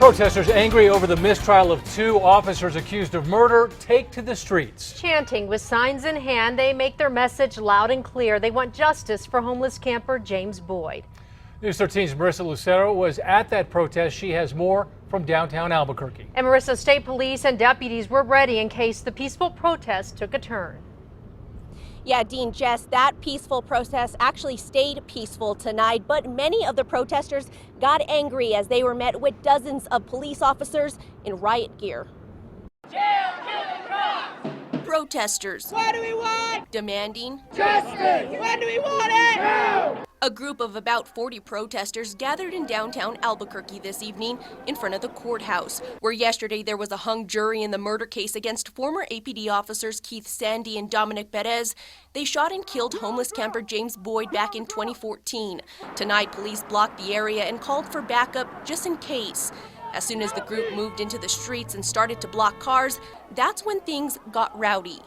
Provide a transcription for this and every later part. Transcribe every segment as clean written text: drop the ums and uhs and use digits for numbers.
Protesters angry over the mistrial of 2 officers accused of murder take to the streets. Chanting with signs in hand, they make their message loud and clear. They want justice for homeless camper James Boyd. News 13's Marissa Lucero was at that protest. She has more from downtown Albuquerque. And Marissa, state police and deputies were ready in case the peaceful protest took a turn. Yeah, Dean, Jess, that peaceful protest actually stayed peaceful tonight, but many of the protesters got angry as they were met with dozens of police officers in riot gear. Jail, killing, cops! Protesters. What do we want? Demanding Justice! When do we want it? Now! A group of about 40 protesters gathered in downtown Albuquerque this evening in front of the courthouse, where yesterday there was a hung jury in the murder case against former APD officers Keith Sandy and Dominic Perez. They shot and killed homeless camper James Boyd back in 2014. Tonight, police blocked the area and called for backup just in case. As soon as the group moved into the streets and started to block cars, that's when things got rowdy.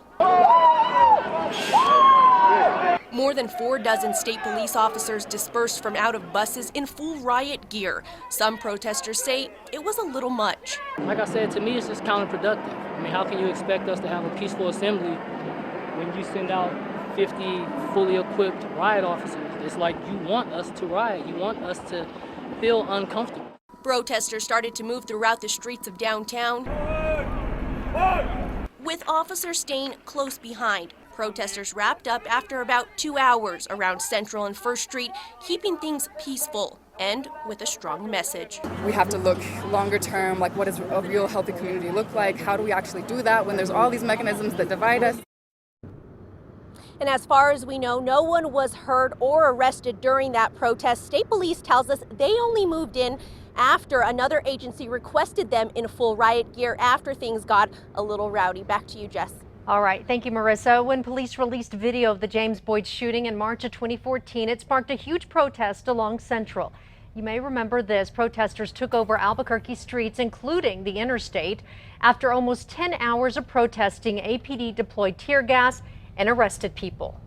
More than 4 dozen state police officers dispersed from out of buses in full riot gear. Some protesters say it was a little much. Like I said, to me, it's just counterproductive. I mean, how can you expect us to have a peaceful assembly when you send out 50 fully equipped riot officers? It's like you want us to riot. You want us to feel uncomfortable. Protesters started to move throughout the streets of downtown, with officers staying close behind. Protesters wrapped up after about 2 hours around Central and First Street, keeping things peaceful and with a strong message. We have to look longer term, like what does a real healthy community look like? How do we actually do that when there's all these mechanisms that divide us? And as far as we know, no one was hurt or arrested during that protest. State police tells us they only moved in after another agency requested them in full riot gear after things got a little rowdy. Back to you, Jess. All right. Thank you, Marissa. When police released video of the James Boyd shooting in March of 2014, it sparked a huge protest along Central. You may remember this. Protesters took over Albuquerque streets, including the interstate. After almost 10 hours of protesting, APD deployed tear gas and arrested people.